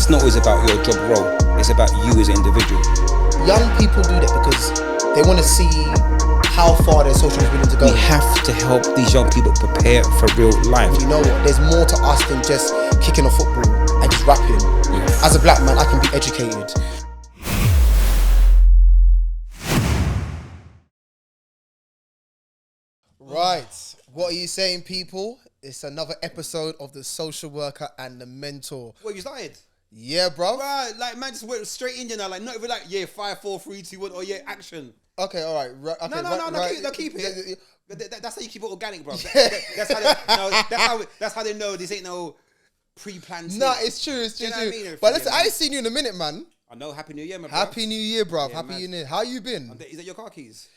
it's not always about your job role. It's about you as an individual. Young people do that because they want to see how far their social is willing to go. We have to help these young people prepare for real life. You know what? There's more to us than just kicking a football and just rapping. Yeah. As a black man, I can be educated. Right. What are you saying, people? It's another episode of The Social Worker and The Mentor. What, you started? Yeah, bro. Right, like, man, just went straight in, you know, like, not even like, 5, 4, 3, 2, 1, or action. Okay, all right. Okay, No, keep it. Yeah. That's how you keep it organic, bro. Yeah. That's how they know this ain't no pre-planned thing. Nah, it's true. You know what I mean? But listen, I ain't seen you in a minute, man. I know, Happy New Year, man. Happy New Year, bruv. Yeah, Happy man. New Year. How you been? Is that your car keys?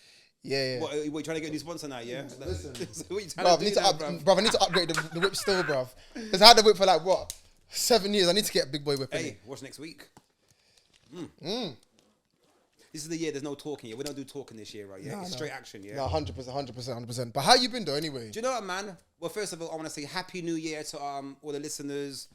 Yeah. What, are you trying to get a new sponsor now, yeah? Listen. What you trying Bruv, to do now, bruv? bruv, I need to upgrade the whip still, bruv. Because I had the whip for like, what, 7 years. I need to get a big boy whip. Hey, what's next week? This is the year there's no talking, yeah? We don't do talking this year, right? Yeah, it's straight action, yeah? No, 100%. But how you been though, anyway? Do you know what, man? Well, first of all, I want to say Happy New Year to all the listeners.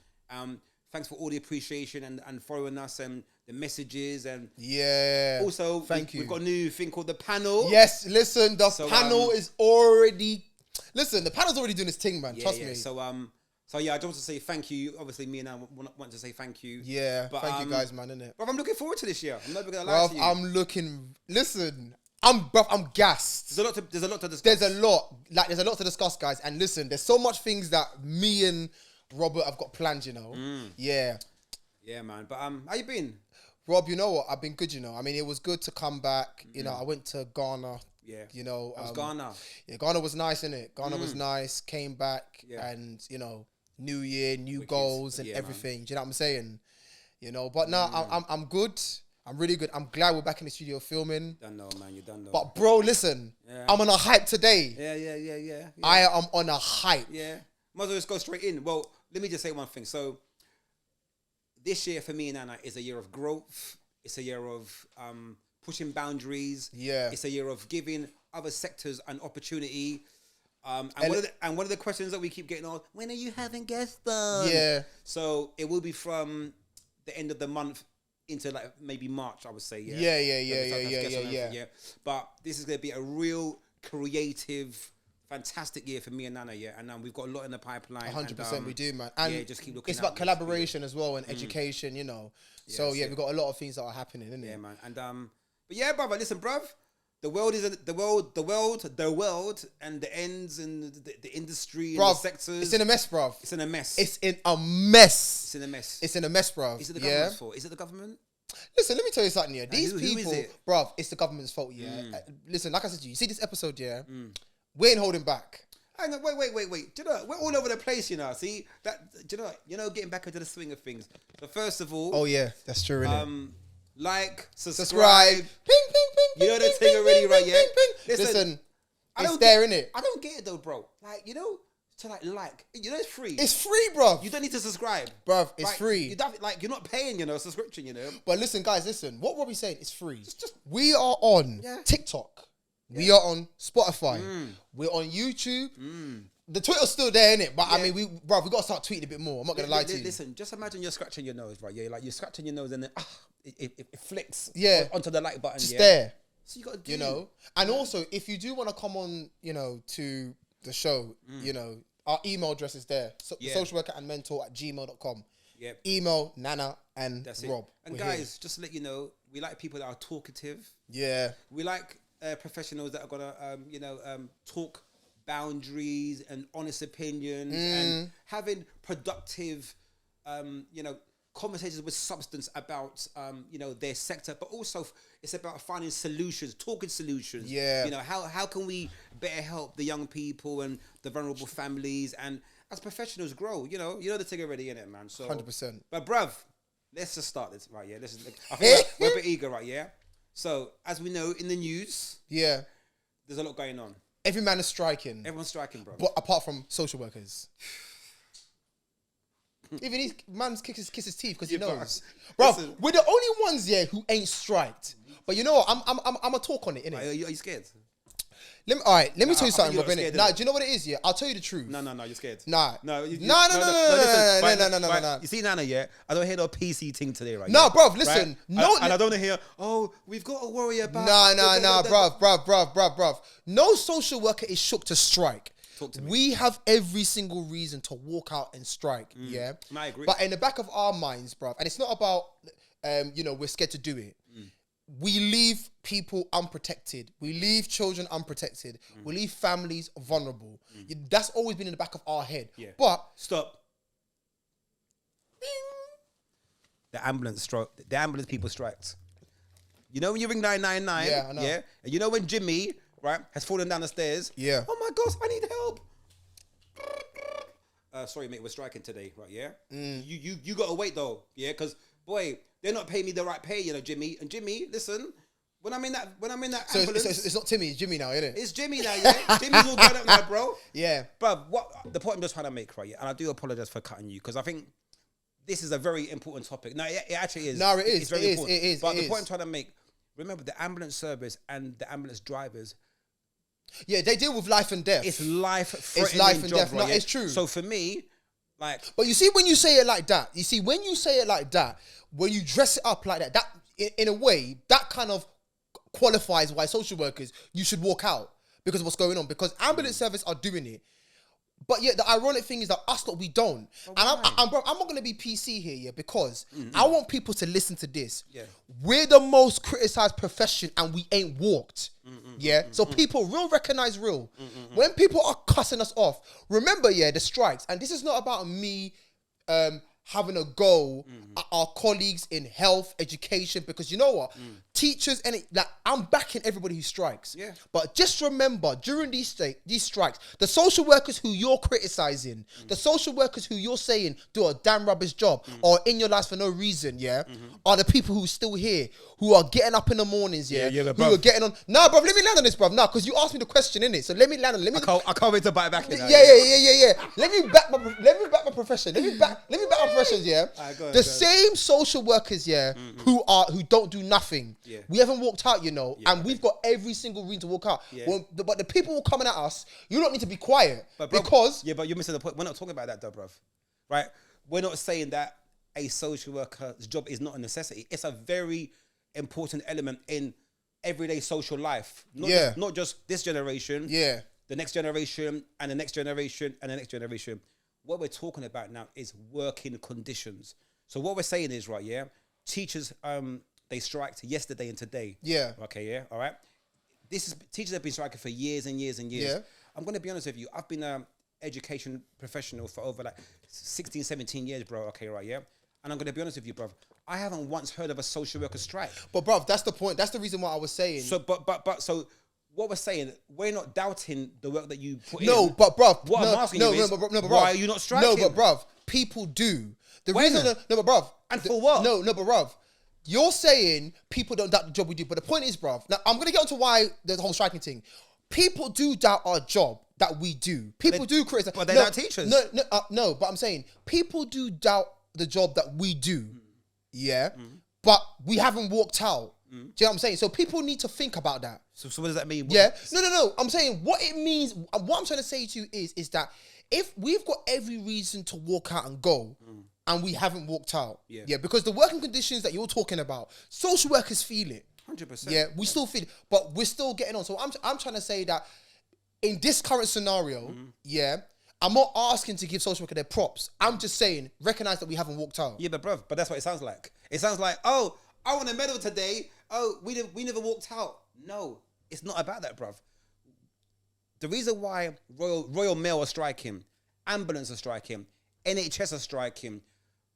Thanks for all the appreciation and following us and the messages. And Yeah. also, thank you. We've got a new thing called the panel. Yes, listen, the panel is already... Listen, the panel's already doing its thing, man. Trust me. So yeah, I just want to say thank you. Obviously, me and I want to say thank you. Yeah, but, thank you guys, man, innit? But I'm looking forward to this year. I'm never going to lie to you. I'm gassed. There's a lot to discuss. There's a lot to discuss, guys. And listen, there's so much things that me and Robert have got planned, you know. Yeah. Yeah, man. But how you been? Rob, you know what? I've been good, you know. I mean, it was good to come back. You know, I went to Ghana. Yeah. You know. How's Ghana? Yeah, Ghana was nice, innit? Ghana was nice. Came back and, you know, new year, new goals and everything. Do you know what I'm saying? You know, but no, I'm good. I'm really good. I'm glad we're back in the studio filming. Don't know, man. You don't know. But bro, listen, I'm on a hype today. Yeah. I am on a hype. Yeah. Might as well just go straight in. Well, let me just say one thing. So, this year for me and Anna is a year of growth. It's a year of pushing boundaries. Yeah. It's a year of giving other sectors an opportunity. And one of the questions that we keep getting on, when are you having guests on? Yeah. So it will be from the end of the month into like maybe March, I would say. Yeah. But this is going to be a real creative, fantastic year for me and Nana, yeah. And we've got a lot in the pipeline. 100% we do, man. And yeah, just keep looking. it's about collaboration as well and education, you know. So yeah, we've got a lot of things that are happening, isn't it? Yeah, man. And but yeah, brother, listen, bruv. The world, and the ends and the industry and the sectors. It's in a mess, bruv. It's in a mess. It's in a mess. It's in a mess. It's in a mess, bruv. Is it the government's fault? Is it the government? Listen, let me tell you something here. These who people, is it? bruv, it's the government's fault, yeah. Listen, like I said to you, see this episode, yeah? We ain't holding back. Hang on, wait. Do you know, we're all over the place, you know. See, that, do you know, getting back into the swing of things. So first of all... Oh, yeah, that's true, innit? Like, subscribe. Ping, ping, ping, You know the ping, thing ping, already, ping, right, ping, yeah? ping. Listen, it's don't there, get- innit? I don't get it though, bro. Like, you know, to you know, it's free. It's free, bruv. You don't need to subscribe. Bruv, it's Like, free. You don't, like, you're not paying, you know, a subscription, you know. But listen, guys, listen. What Robbie's saying is free. We are on Yeah. TikTok. We are on Spotify. We're on YouTube. The Twitter's still there, innit? But I mean, we got to start tweeting a bit more. I'm not going to lie to you. Listen, just imagine you're scratching your nose, right? Yeah, like you're scratching your nose and then it flicks onto the like button. Just there. So you got to do, You know? And also, if you do want to come on, you know, to the show, you know, our email address is there. socialworker@mentor@gmail.com. Yep. Email Nana and That's Rob. it. And We're guys, here. just to let you know, we like people that are talkative. Yeah. We like professionals that are gonna, talk boundaries and honest opinions and having productive, conversations with substance about, their sector. But also, it's about finding solutions, talking solutions. Yeah. You know, how can we better help the young people and the vulnerable families and as professionals grow? You know the thing already in it, man. So 100%. But bruv, let's just start this right. Yeah, I think we're a bit eager, right? Yeah. So as we know in the news, Yeah. there's a lot going on. Every man is striking. Everyone's striking, bro. But apart from social workers. Even he man's kiss his teeth because he knows. Bro, we're the only ones here who ain't striked. But you know what? I'm a talk on it, innit? Are you scared? Let me tell you something, Rob. Nah, do you know what it is? Yeah, I'll tell you the truth. No, you're scared. No. No. No. You see, Nana, yeah? I don't hear no PC thing today, right? No, bruv, listen. Right? No. And I don't hear, we've got to worry about... Bruv. No social worker is shook to strike. Talk to me. We have every single reason to walk out and strike, yeah? I agree. But in the back of our minds, bruv, and it's not about, we're scared to do it. We leave people unprotected. We leave children unprotected. We leave families vulnerable. That's always been in the back of our head. Yeah. But... Stop. Ding. The ambulance people striked. You know when you ring 999? Yeah, I know. Yeah? And you know when Jimmy, right, has fallen down the stairs? Yeah. Oh my gosh, I need help. Sorry, mate, we're striking today, right? Yeah. You gotta wait though, yeah, because boy, they're not paying me the right pay, Jimmy. And Jimmy, listen, when I'm in that so ambulance, it's not Timmy, it's Jimmy now, isn't it? It's Jimmy now, yeah. Jimmy's all grown up now, bro. Yeah. But what the point I'm just trying to make, right? Yeah, and I do apologize for cutting you because I think this is a very important topic. No, it actually is. No, it is. It's very important. It is. But the point I'm trying to make, remember the ambulance service and the ambulance drivers. Yeah, they deal with life and death. It's life. It's life and job, death. right? No, Yeah? it's true. So for me, like, but you see, when you say it like that, when you dress it up like that, in a way, that kind of qualifies why social workers, you should walk out because of what's going on. Because ambulance service are doing it. But yeah, the ironic thing is that us lot, we don't. Oh, And bro, I'm not going to be PC here, yeah, because I want people to listen to this. Yeah. We're the most criticized profession and we ain't walked. Yeah. So people real recognize real. When people are cussing us off, remember, yeah, the strikes. And this is not about me having a go at our colleagues in health, education, because you know what? Teachers and I'm backing everybody who strikes. Yeah. But just remember, during these strikes, the social workers who you're criticizing, the social workers who you're saying do a damn rubbish job or in your lives for no reason, yeah, are the people who are still here, who are getting up in the mornings, yeah, who are getting on. Nah, bruv, let me land on this, bruv. Nah, because you asked me the question, innit? So let me land on. I can't wait to bite back in. Yeah. Let me back my profession. Let me back my professions, yeah. The same social workers, yeah, who don't do nothing. Yeah. We haven't walked out, and we've got every single reason to walk out. Yeah. But the people who are coming at us, you don't need to be quiet. But because... Yeah, but you're missing the point. We're not talking about that though, bruv. Right? We're not saying that a social worker's job is not a necessity. It's a very important element in everyday social life. Not just this generation. Yeah. The next generation and the next generation and the next generation. What we're talking about now is working conditions. So what we're saying is, right, yeah, teachers, they striked yesterday and today. Yeah. Okay, yeah, all right. Teachers have been striking for years and years and years. Yeah. I'm going to be honest with you. I've been an education professional for over 16, 17 years, bro. Okay, right, yeah. And I'm going to be honest with you, bro. I haven't once heard of a social worker strike. But, bro, that's the point. That's the reason why I was saying. So, so what we're saying, we're not doubting the work that you put in. No, but, bro. What I'm asking you is, why are you not striking? No, but, bro, people do. The reason, no, but, bro. And for what? No, but, bro. You're saying people don't doubt the job we do, but the point is, bruv, now I'm going to get onto why the whole striking thing. People do doubt our job that we do. People do criticize. But they're not teachers. No, but I'm saying people do doubt the job that we do. Yeah? But we haven't walked out. Do you know what I'm saying? So people need to think about that. So what does that mean? Yeah? No. I'm saying what it means, what I'm trying to say to you is that if we've got every reason to walk out and go, and we haven't walked out. Yeah, because the working conditions that you're talking about, social workers feel it. 100%. Yeah, we still feel it, but we're still getting on. So I'm trying to say that in this current scenario, yeah, I'm not asking to give social worker their props. I'm just saying, recognize that we haven't walked out. Yeah, but that's what it sounds like. It sounds like, oh, I won a medal today. Oh, we never walked out. No, it's not about that, bruv. The reason why Royal Mail are striking, ambulance are striking, NHS are striking,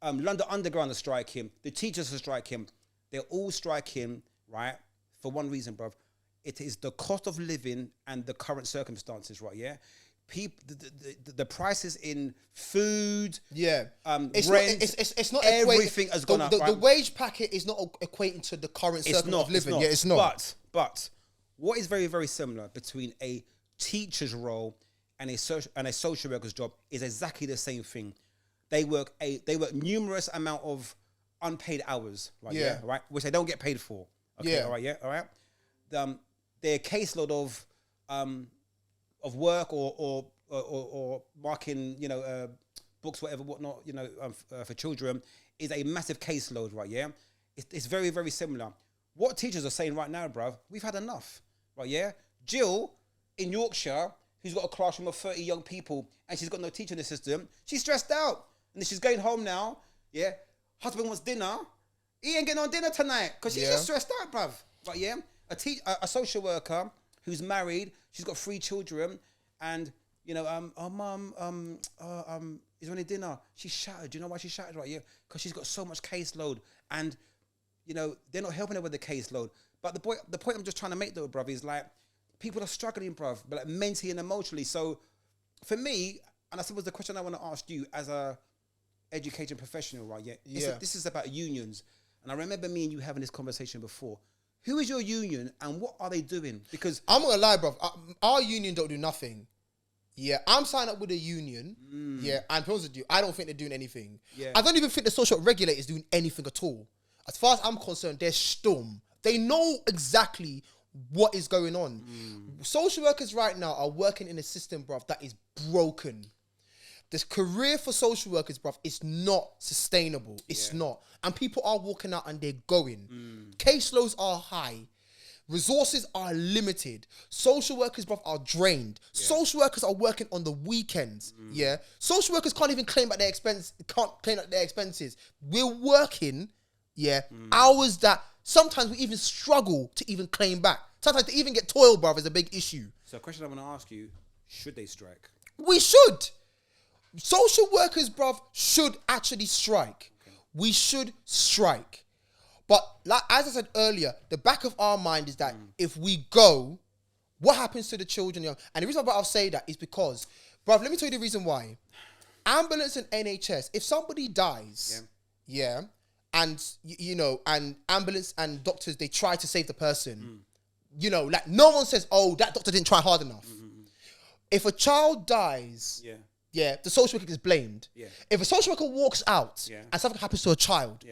London Underground are striking, the teachers are striking. They're all striking, right, for one reason, bruv. It is the cost of living and the current circumstances, right, yeah? The prices in food, rent, it's not everything has gone up. The wage packet is not equating to the current circumstance of living. It's not. But what is very, very similar between a teacher's role and a social worker's job is exactly the same thing. They work numerous amount of unpaid hours, right? Yeah. Right, which they don't get paid for. Okay, all right, yeah, all right. Their caseload of of work or marking, books, whatnot, for children is a massive caseload, right? Yeah, it's very, very similar. What teachers are saying right now, bruv, we've had enough, right? Yeah, Jill in Yorkshire, who's got a classroom of 30 young people and she's got no teacher assistant, she's stressed out and she's going home now. Yeah, husband wants dinner. He ain't getting on dinner tonight because she's just stressed out, bruv. But yeah, a social worker who's married, she's got 3 children, and mum, is there any dinner? She's shattered. Do you know why she's shattered, right? Yeah, because she's got so much caseload, and they're not helping her with the caseload. But the point I'm just trying to make though, bruv, is like people are struggling, bruv, but like mentally and emotionally. So for me, and I suppose the question I want to ask you as a education professional, right? Yeah, this is about unions. And I remember me and you having this conversation before. Who is your union and what are they doing? Because I'm not gonna lie, bro. Our union don't do nothing. Yeah, I'm signed up with a union. Yeah, and to be honest with you, I don't think they're doing anything. Yeah. I don't even think the social regulators doing anything at all. As far as I'm concerned, they're stum. They know exactly what is going on. Social workers right now are working in a system, bro, that is broken. This career for social workers, bruv, is not sustainable. It's not. And people are walking out and they're going. Caseloads are high. Resources are limited. Social workers, bruv, are drained. Social workers are working on the weekends. Yeah. Social workers can't even claim back their expenses. We're working, hours that sometimes we even struggle to even claim back. Sometimes to even get toil, bruv, is a big issue. So a question I want to ask you, should they strike? We should. Social workers, bruv, should actually strike. Okay. We should strike. But like as I said earlier, the back of our mind is that if we go, what happens to the children? And the reason why I'll say that is because, bruv, let me tell you the reason why. Ambulance and NHS, if somebody dies, and and ambulance and doctors, they try to save the person, like no one says, oh, that doctor didn't try hard enough. If a child dies, the social worker is blamed. If a social worker walks out and something happens to a child,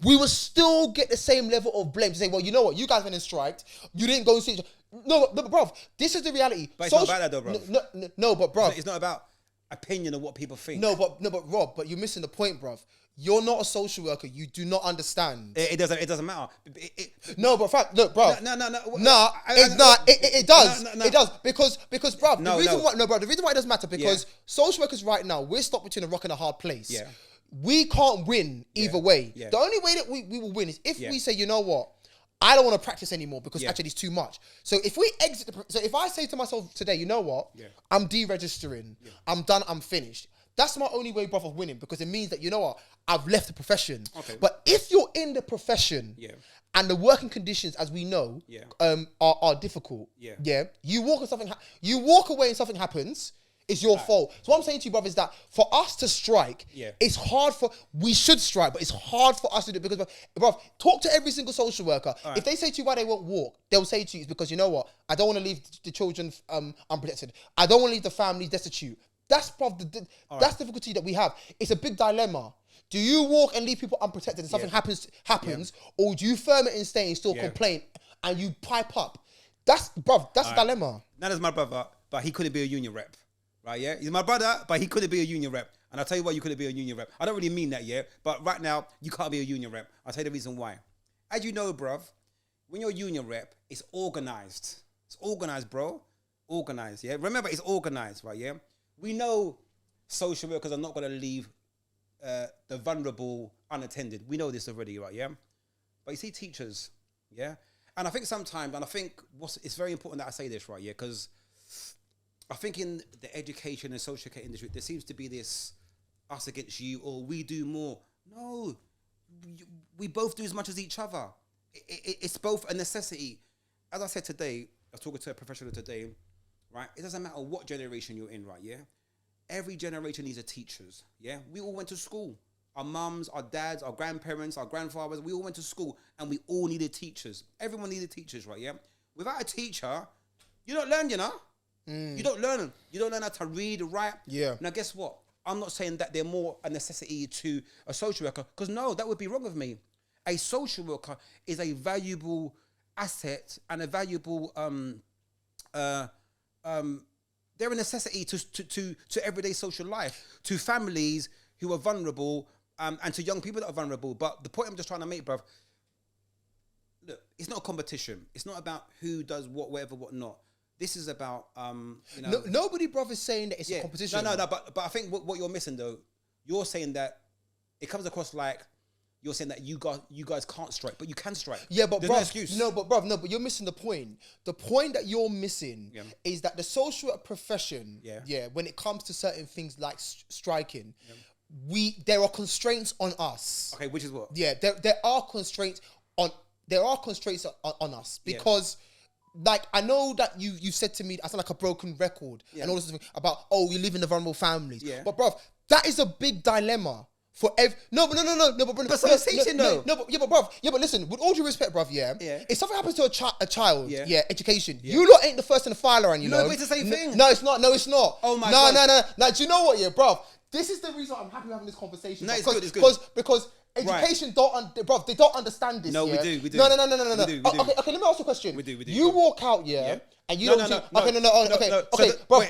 we will still get the same level of blame to say, well, you know what, you guys went and striked, you didn't go and see. No, bruv, this is the reality. But it's not about that though, bruv. No, but bruv. It's not about opinion of what people think. No, but Rob, but you're missing the point, bruv. You're not a social worker. You do not understand. It doesn't matter. No, but fact, look, bro. No. It does. It does because, bruv. The reason why it doesn't matter because social workers right now we're stuck between a rock and a hard place. Yeah. We can't win either way. Yeah. The only way that we will win is if we say, you know what, I don't want to practice anymore because actually it's too much. So if we exit, so if I say to myself today, you know what, I'm deregistering. I'm done. I'm finished. That's my only way, bruv, of winning because it means that, you know what, I've left the profession. Okay. But if you're in the profession and the working conditions, as we know, are difficult, you walk away and something happens, it's your fault. So what I'm saying to you, bruv, is that for us to strike, it's hard we should strike, but it's hard for us to do it because, bruv, talk to every single social worker. Right. If they say to you why they won't walk, they'll say to you, it's because, you know what, I don't want to leave the children unprotected. I don't want to leave the family destitute. That's that's the difficulty that we have. It's a big dilemma. Do you walk and leave people unprotected and something happens, or do you firm it and stay and still complain and you pipe up? That's a dilemma. That is my brother, but he couldn't be a union rep, right? Yeah, he's my brother, but he couldn't be a union rep. And I'll tell you why you couldn't be a union rep. I don't really mean that, but right now you can't be a union rep. I'll tell you the reason why. As you know, bruv, when you're a union rep, it's organized. It's organized, bro. Organized, yeah. Remember, it's organized, right? Yeah. We know social workers are not going to leave the vulnerable unattended. We know this already, right? Yeah. But you see teachers, yeah. And I think sometimes, it's very important that I say this, right? Yeah, because I think in the education and social care industry, there seems to be this us against you or we do more. No, we both do as much as each other. It's both a necessity. As I said today, I was talking to a professional today, right? It doesn't matter what generation you're in, right? Yeah. Every generation needs a teachers. Yeah. We all went to school. Our mums, our dads, our grandparents, our grandfathers, we all went to school and we all needed teachers. Everyone needed teachers, right? Yeah. Without a teacher, you don't learn, you know? You don't learn. You don't learn how to read, write. Yeah. Now, guess what? I'm not saying that they're more a necessity to a social worker because no, that would be wrong of me. A social worker is a valuable asset and a valuable they're a necessity to everyday social life, to families who are vulnerable, and to young people that are vulnerable. But the point I'm just trying to make, bruv, look, it's not a competition. It's not about who does what, whatever, what not. This is about, nobody, bruv, is saying that it's a competition. No. But I think what you're missing, though, you're saying that it comes across like you're saying that you guys can't strike, but you can strike. Yeah, but there's bruv, no excuse. but you're missing the point. The point that you're missing is that the social work profession, when it comes to certain things like striking, there are constraints on us. Okay, which is what? Yeah, there are constraints on us because. Like, I know that you said to me, I sound like a broken record and all this stuff about, we live in the vulnerable families. Yeah. But, bruv, that is a big dilemma for but listen, with all due respect, bruv, if something happens to a child, education, you lot ain't the first in the fire line, you know. No, it's the same thing. No, it's not. Oh my God. No, do you know what, bruv? This is the reason I'm happy we're having this conversation. No, it's good. Because education bruv, they don't understand this. No, we do. No. We do. Okay, let me ask you a question. We do. You walk out, and you don't see.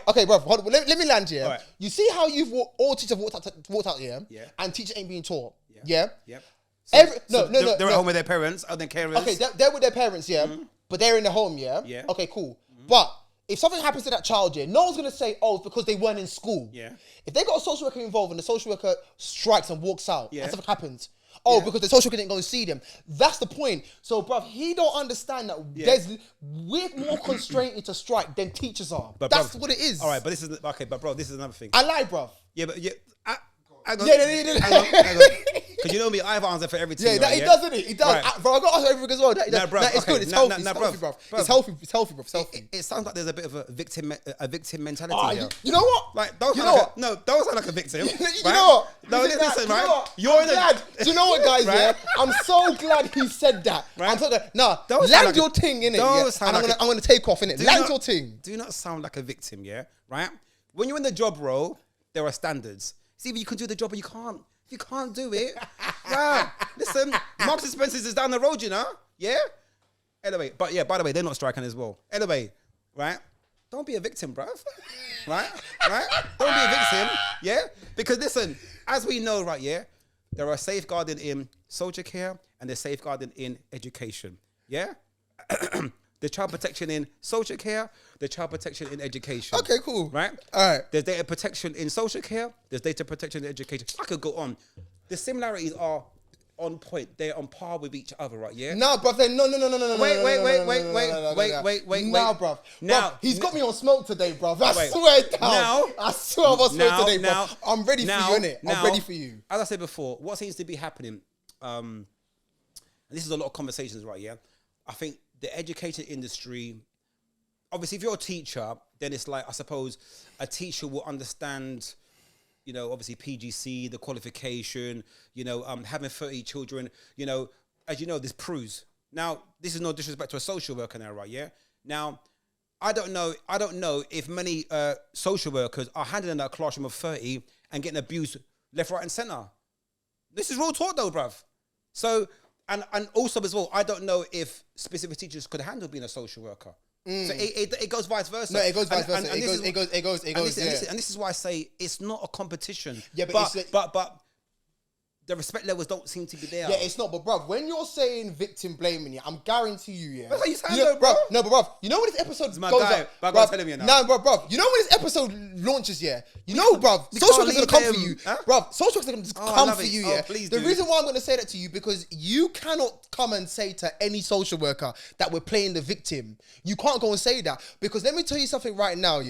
Okay, bruv, hold on, let me land here. Right. You see how all teachers have walked out here, and teachers ain't being taught. Yep. So they're at home with their parents, or their carers. Okay, they're with their parents, but they're in the home, yeah. Okay, cool. But if something happens to that child, no one's going to say, it's because they weren't in school. Yeah. If they got a social worker involved and the social worker strikes and walks out and something happens, because the social worker didn't go and see them. That's the point. So, bruv, he don't understand that we're more constrained into strike than teachers are. But that's what it is. All right, but this is, bro, this is another thing. I lie, bruv. Yeah, but Hang on. Because you know me, I have an answer for everything. Yeah, he does, isn't he? He does. Right. Bro, I got to ask everything as well. It's good. It's healthy. It's healthy, bruv. It's healthy. It sounds like there's a bit of a victim mentality here. You know what? Like, don't sound like a victim. You know what? No, listen, right? You're glad. Do you know what, guys? Yeah, I'm so glad he said that. I'm so glad. Land your thing in it. And I'm gonna take off in it. Land your thing. Do not sound like a victim. Yeah, right. When you're in the job role, there are standards. See, you can do the job, but you can't. If you can't do it, right? Listen, Marks and Spencer's is down the road, you know? Yeah? Anyway, by the way, they're not striking as well. Anyway, right? Don't be a victim, bruv. Right? Don't be a victim, yeah? Because listen, as we know, right, there are safeguarding in social care and there's safeguarding in education, yeah? The child protection in social care, the child protection in education. Okay, cool. Right? All right. There's data protection in social care, there's data protection in education. I could go on. The similarities are on point. They're on par with each other, right? Yeah? No, bruv. No. Wait. Now, bruv. Now, he's got me on smoke today, bruv. I swear down. I swear I'm on smoke today, bruv. I'm ready for you, innit? I'm ready for you. As I said before, what seems to be happening, and this is a lot of conversations, right? Yeah? I think the education industry, obviously, if you're a teacher, then it's like, I suppose, a teacher will understand, obviously PGC, the qualification, having 30 children, as you know, this proves. Now, this is no disrespect to a social worker now, right? Yeah. Now, I don't know if many social workers are handling in a classroom of 30 and getting abused left, right, and center. This is real talk, though, bruv. So. And also as well, I don't know if specific teachers could handle being a social worker. So it goes vice versa. No, it goes vice versa. It goes. And this is why I say it's not a competition. Yeah, but the respect levels don't seem to be there. Yeah, it's not. But bruv, when you're saying victim blaming, I'm guarantee you, That's how you sound, though, bro. No, but bruv, you know when this episode goes guy, up? But I'm telling you now. No, bruv, you know when this episode launches, bruv, social workers are gonna come for you. Huh? Bruv, social workers are gonna just come for you, Please the reason why I'm gonna say that to you, because you cannot come and say to any social worker that we're playing the victim. You can't go and say that, because let me tell you something right now,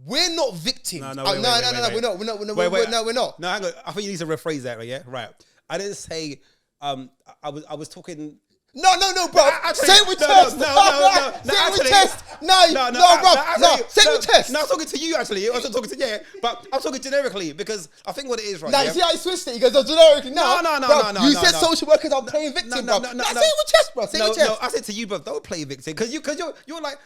we're not victims. No, we're not. No, hang on. I think you need to rephrase that, right? Yeah, right. I didn't say. I was talking. No, bro. Say it with chest. Say it with chest. No, bro. Say it with chest. No, I'm talking to you, actually. I wasn't talking to but I'm talking generically, because I think what it is, right? Now, you see how he switched it? He goes, generically. No. You said social workers are playing victim, bro. Say it with chest, bro. Say it with chest. No, I said to you, bro, don't play victim. Because you're like,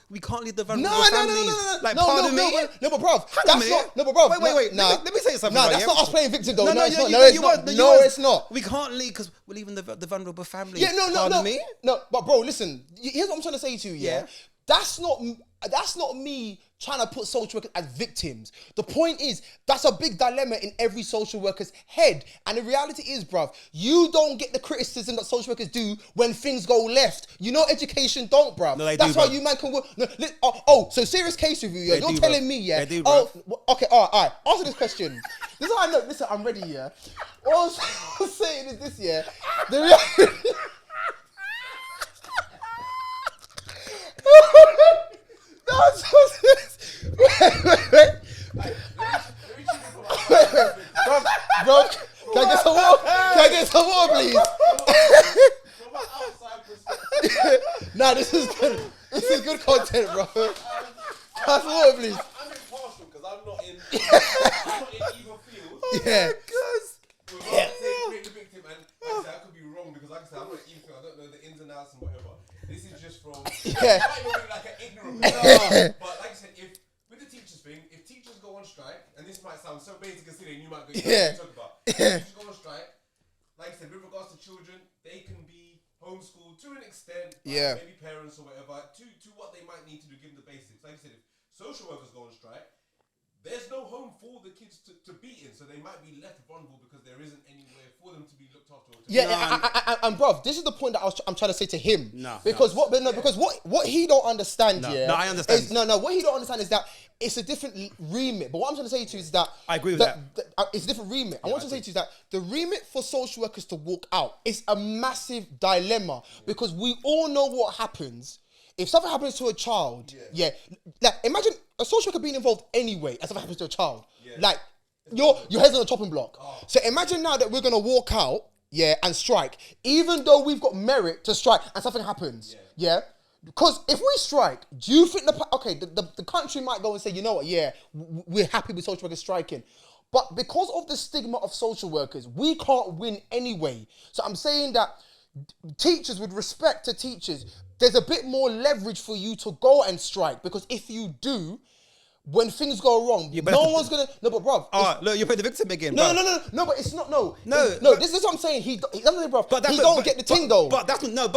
we can't leave the vulnerable families. No. Like, pardon me? No, but bro. That's not. No, but bro. Wait. Let me say something. No, that's not us playing victim, though. No, it's not. We can't leave because we're leaving the vulnerable families. Yeah, no. Pardon me? No, but bro, listen. Here's what I'm trying to say to you. Yeah, that's not that's not me trying to put social workers as victims. The point is, that's a big dilemma in every social worker's head. And the reality is, bruv, you don't get the criticism that social workers do when things go left. You know education don't, bruv. No, they that's do, why bruv. you man can work. No, so serious case review, yeah? They You're do, telling bruv. me, yeah? They do, oh, bruv. okay, all right. Answer this question. This is how I know. Listen, I'm ready, yeah? All I'm saying is this, yeah? The reality... Bro, can I get some water? Can I get some water, please? Nah, this is good. This is good content, bro. Can water, please? I'm impartial because I'm not in either field. Yeah. Without saying the victim, and like I said, I could be wrong because like I said, I'm not even. I don't know the ins and outs and whatever. This is just from. Yeah. I might even be like an ignorant person. But like I said, if with the teachers thing, if teachers go on strike, and this might sound so basic considering you might go, Yeah. talk about. If teachers go on strike, like I said, with regards to children, they can be homeschooled to an extent. Yeah. Maybe parents or whatever to what they might need to do, give them the basics. Like I said, if social workers go on strike, there's no home for the kids to be in, so they might be left vulnerable because there isn't anywhere for them to be looked after. And bruv, this is the point that I'm trying to say to him. Because because what he don't understand, No, yeah. no, I understand. What he don't understand is that it's a different remit. But what I'm trying to say to you is that I agree with that. It's a different remit. I want to say to you is that the remit for social workers to walk out is a massive dilemma because we all know what happens. If something happens to a child, like imagine a social worker being involved anyway, and something happens to a child. Like your head's on the chopping block. So imagine now that we're gonna walk out, and strike, even though we've got merit to strike, and something happens, Because if we strike, do you think the country might go and say, you know what, we're happy with social workers striking. But because of the stigma of social workers, we can't win anyway. So I'm saying that teachers, with respect to teachers, there's a bit more leverage for you to go and strike because if you do, when things go wrong, no one's gonna. No, but bruv. Look, you play the victim again. No, but it's not. No. This is what I'm saying. He doesn't, bruv. But he don't get the thing though. But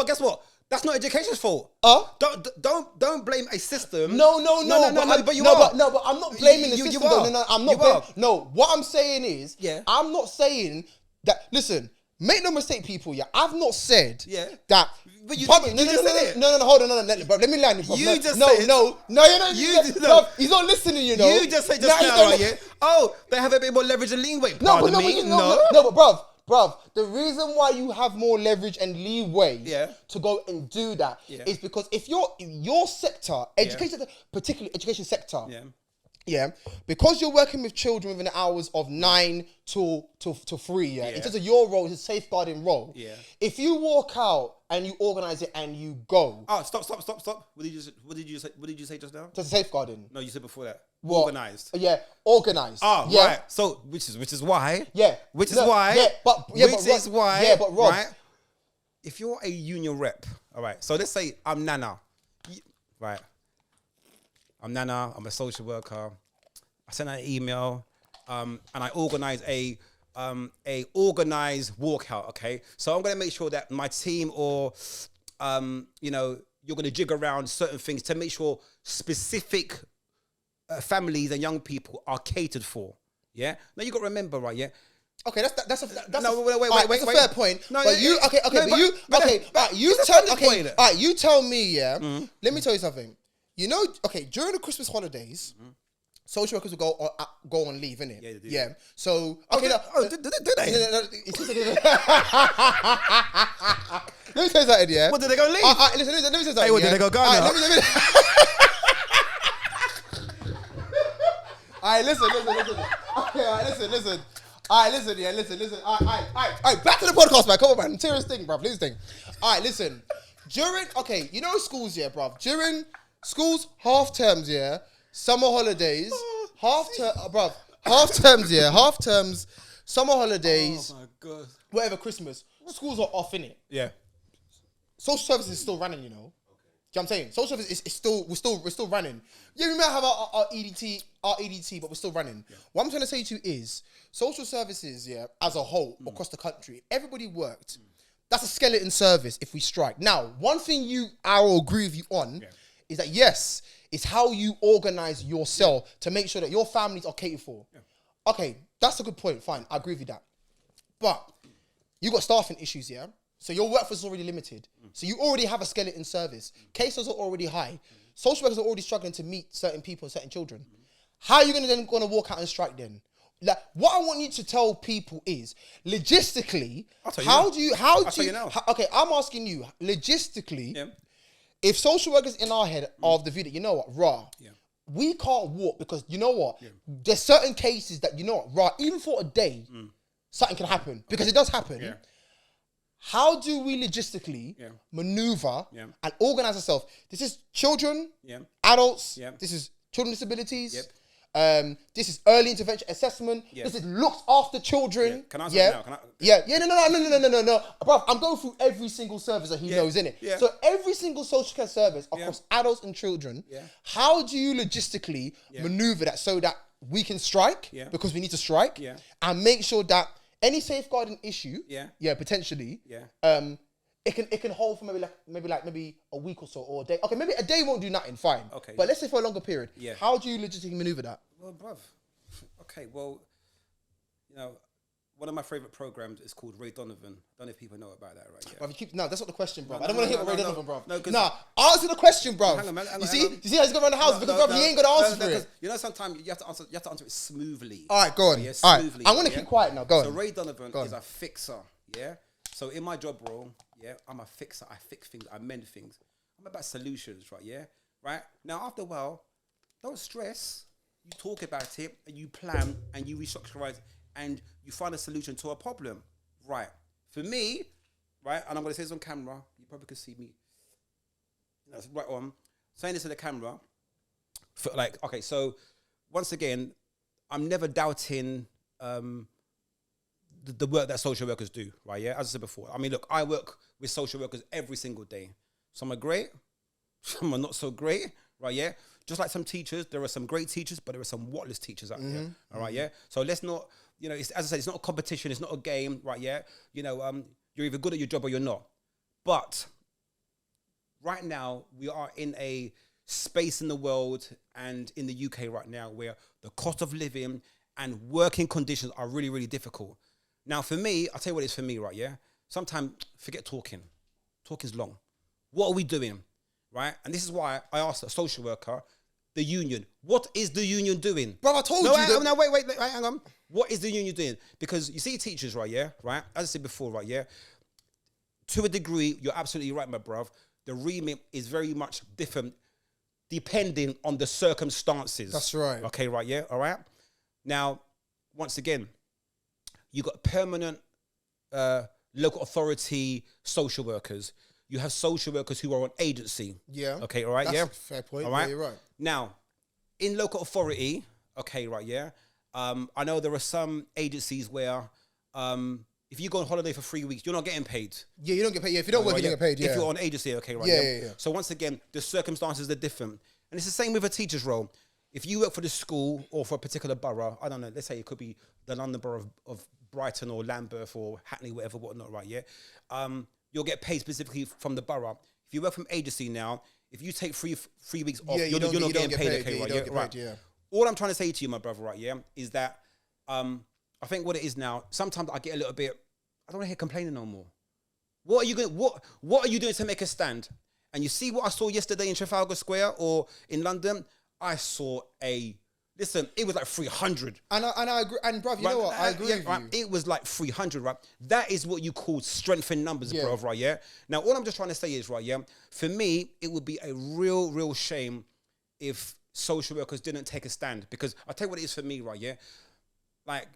guess what? That's not education's fault. Don't blame a system. No. But you are. But I'm not blaming the system. No, I'm not. You are. No, what I'm saying is, Yeah. I'm not saying that. Listen, make no mistake, people. Yeah, I've not said that. But you Hold on, bro. Let me land it, bro. You just no, said- no, bro, he's not listening, you know. You just said just now, right? Yeah. Oh, they have a bit more leverage and leeway. But bruv, the reason why you have more leverage and leeway to go and do that is because if your sector, education, particularly education sector, because you're working with children within the hours of 9 to 3, in terms of your role, it's a safeguarding role. If you walk out and you organize it and you go. Oh, stop. What did you say just now? Just safeguarding. No, you said before that. What? Organized. Yeah, organized. Right. So which is why. Which is why. Rob, right? If you're a union rep, all right. So let's say I'm Nana, right? I'm Nana. I'm a social worker. I sent out an email, and I organize a organized walkout. Okay, so I'm gonna make sure that my team or you're gonna jig around certain things to make sure specific families and young people are catered for. Yeah. Now you got to remember, right? Yeah. Okay, that's a fair point. No, but you tell me, yeah. Let me tell you something. You know, okay, during the Christmas holidays, social workers will go on leave, innit? Yeah, they do. Yeah. So Do they? Let me tell you something, yeah. What, did they go leave? Listen, let me tell you something. Hey, what, did they go Ghana? Alright, listen. Okay, listen. Alright, listen. Alright, back to the podcast, man. Come on, man. Serious thing, bruv. This thing. Alright, listen. You know schools, yeah, bruv. During schools, half terms, yeah, summer holidays, half terms, summer holidays. Oh my god. Whatever, Christmas. Schools are off, innit? Yeah. Social service is still running, you know. Do you know what I'm saying? Social service is still we're still running. Yeah, we might have our EDT, but we're still running. Yeah. What I'm trying to say to you is social services, as a whole across the country, everybody worked. That's a skeleton service if we strike. Now, one thing I will agree with you on is that yes, It's how you organize yourself to make sure that your families are catered for. Yeah. Okay, that's a good point. Fine, I agree with that. But you got staffing issues, yeah? So your workforce is already limited. So you already have a skeleton service. Cases are already high. Social workers are already struggling to meet certain people, certain children. How are you going to walk out and strike then? Like, what I want you to tell people is, logistically, okay, I'm asking you, logistically, if social workers in our head are of the view that, you know what, we can't walk because, you know what, there's certain cases that, you know what, even for a day, something can happen, because it does happen. How do we logistically maneuver and organize ourselves? This is children, adults, this is children with disabilities, this is early intervention assessment, this is looked after children. Can I say it now? No. Bro, I'm going through every single service that he knows, innit? So every single social care service across adults and children, how do you logistically maneuver that so that we can strike, because we need to strike, and make sure that any safeguarding issue, potentially, it can hold for maybe a week or so, or a day. Okay, maybe a day won't do nothing, fine. Okay. But let's say for a longer period. How do you logistically maneuver that? Well, bruv. Okay, well, you know, one of my favorite programs is called Ray Donovan. Don't know if people know about that, right? Bruv, that's not the question, bro. I don't want to hear about Ray Donovan, bro. Answer the question, bro. Hang on, you see how he's going around the house because, bro, he ain't got to answer for it. You know, sometimes you have to answer it smoothly. All right, go on. All right, I'm going to keep quiet now. Go on. So Ray Donovan is a fixer, yeah? So in my job role, I'm a fixer. I fix things. I mend things. I'm about solutions, right? Yeah? Right? Now, after a while, don't stress. You talk about it, and you plan, and you restructure, and you find a solution to a problem. Right. For me, right, and I'm going to say this on camera. You probably can see me. That's right on. Saying this to the camera. Okay, so once again, I'm never doubting the work that social workers do, right? Yeah, as I said before. I mean, look, I work with social workers every single day. Some are great, some are not so great, right? Yeah, just like some teachers, there are some great teachers, but there are some whatless teachers out there. All right, yeah. So let's not, you know, as I said, it's not a competition, it's not a game, right? Yeah, you know, you're either good at your job or you're not. But right now, we are in a space in the world and in the UK right now where the cost of living and working conditions are really, really difficult. Now, for me, I'll tell you what it is for me, right, yeah? Sometimes, forget talking. Talk is long. What are we doing, right? And this is why I asked a social worker, the union, what is the union doing? Bro, I told you that. No, wait, hang on. What is the union doing? Because you see teachers, right, yeah? Right? As I said before, right, yeah? To a degree, you're absolutely right, my bruv. The remit is very much different depending on the circumstances. That's right. Okay, right, yeah? All right? Now, once again, you got permanent local authority social workers. You have social workers who are on agency. Yeah. Okay, all right, That's a fair point. All right? Yeah, you're right. Now, in local authority, okay, right, yeah, I know there are some agencies where if you go on holiday for 3 weeks, you're not getting paid. Yeah, you don't get paid. Yeah, if you don't work, you don't get paid. Yeah. If you're on agency, okay, right. Yeah. So once again, the circumstances are different. And it's the same with a teacher's role. If you work for the school or for a particular borough, I don't know, let's say it could be the London Borough of Brighton or Lambeth or Hackney, whatever, whatnot, right, yeah? You'll get paid specifically from the borough. If you work from agency now, if you take three weeks off, you're not getting paid, okay, right, yeah? Right. Yeah. All I'm trying to say to you, my brother, right, yeah, is that I think what it is now, sometimes I get a little bit, I don't want to hear complaining no more. What are you doing to make a stand? And you see what I saw yesterday in Trafalgar Square or in London? I saw it was like 300. And I agree. And bruv, you know what? I agree with you. It was like 300, right? That is what you call strength in numbers, bruv, right, yeah? Now, all I'm just trying to say is, right, yeah, for me, it would be a real, real shame if social workers didn't take a stand. Because I'll tell you what it is for me, right, yeah? Like,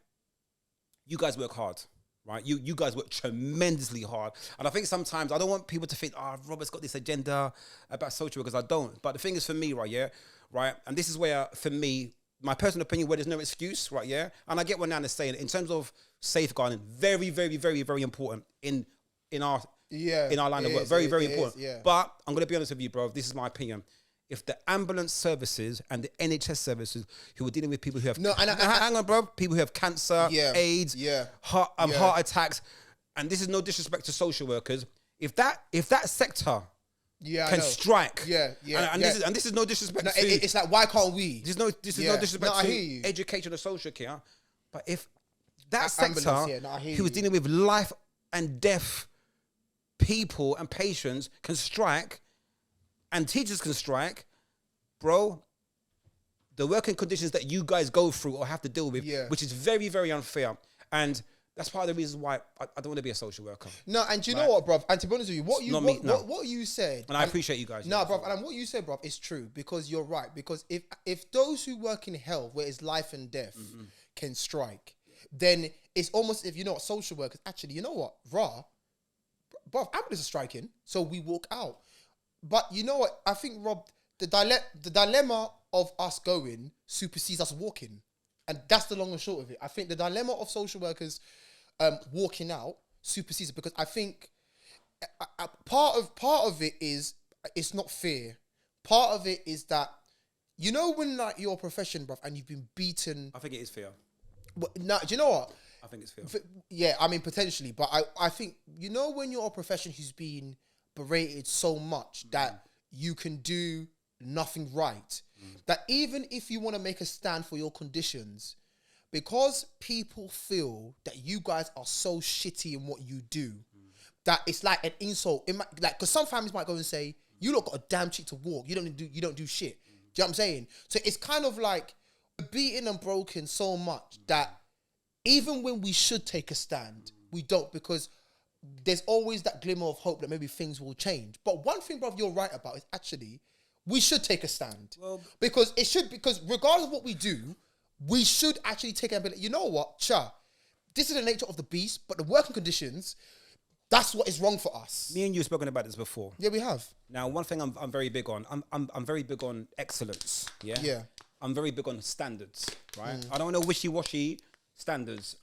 you guys work hard. Right, you guys work tremendously hard, and I think sometimes I don't want people to think, Robert's got this agenda about social workers. I don't. But the thing is, for me, right, yeah, right, and this is where, for me, my personal opinion, where there's no excuse, right, yeah, and I get what Nana's saying in terms of safeguarding, very, very, very, very important in our line of work, very, very important. But I'm gonna be honest with you, bro. This is my opinion. If the ambulance services and the NHS services who are dealing with people who have hang on, bro, people who have cancer, AIDS, heart attacks, and this is no disrespect to social workers. If that sector Yeah, I can know. strike. Yeah, yeah, And, yeah. This is no disrespect. No, to, it's like, why can't we? this is no disrespect No, I to hear you. education or social care. But if that Ambulance, sector, yeah, no, I hear who was you. dealing with life and death people and patients can strike, and teachers can strike, bro, the working conditions that you guys go through or have to deal with, which is very, very unfair. And that's part of the reason why I don't want to be a social worker. No, and do you know what, bruv? And to be honest with you, what you said, and I appreciate you guys. No, bruv, and what you said, bruv, is true, because you're right. Because if those who work in health, where it's life and death, can strike, then it's almost, if you know what, social workers, actually, you know what, bruv, ambulance is striking, so we walk out. But you know what, I think, Rob, the dilemma of us going supersedes us walking. And that's the long and short of it. I think the dilemma of social workers walking out supersedes it, because I think part of it is, it's not fair. Part of it is that, you know, when like your profession, bruv, and you've been beaten. I think it is fair. No, do you know what? I think it's fair. Yeah, I mean, potentially. But I think, you know, when you're a profession who's been berated so much that you can do nothing right, that even if you want to make a stand for your conditions, because people feel that you guys are so shitty in what you do, that it's like an insult. It might, like, because some families might go and say, you lot got a damn cheek to walk. You don't do shit. Do you know what I'm saying? So it's kind of like beaten and broken so much that even when we should take a stand, we don't, because there's always that glimmer of hope that maybe things will change. But one thing, bro, you're right about is actually we should take a stand. Well, because regardless of what we do, we should actually take a bit. You know what? This is the nature of the beast, but the working conditions, that's what is wrong for us. Me and you have spoken about this before. Yeah, we have. Now, one thing I'm very big on, I'm very big on excellence. Yeah. Yeah. I'm very big on standards. Right. I don't know wishy-washy standards.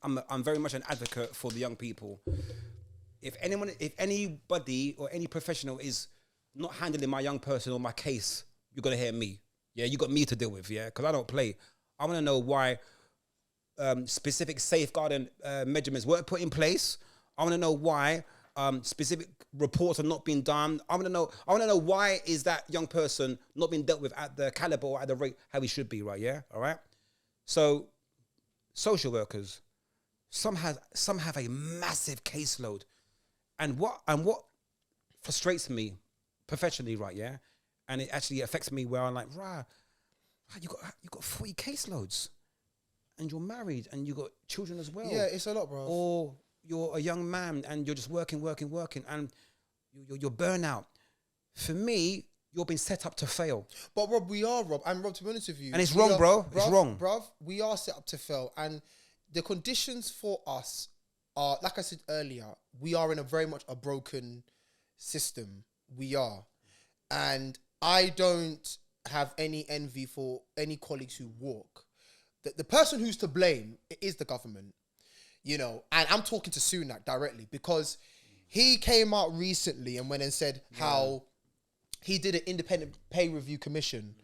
I'm very much an advocate for the young people. If anybody or any professional is not handling my young person or my case, you're gonna hear me. Yeah, you got me to deal with. Yeah, because I don't play. I want to know why specific safeguarding measurements weren't put in place. I want to know why specific reports are not being done. I want to know why is that young person not being dealt with at the caliber or at the rate how he should be. Right? Yeah. All right. So, social workers, some have a massive caseload, and what frustrates me professionally, right? Yeah, and it actually affects me where I'm like, you got 40 caseloads, and you're married, and you got children as well. Yeah, it's a lot, bro. Or you're a young man, and you're just working, and you're burnout. For me, you're being set up to fail. But Rob, and Rob, to be honest with you, and it's wrong, bro. It's wrong, bruv. We are set up to fail, and the conditions for us are, like I said earlier, we are in a very much a broken system. We are, and I don't have any envy for any colleagues who walk. The person who's to blame is the government, you know. And I'm talking to Sunak directly, because he came out recently and went and said how he did an independent pay review commission,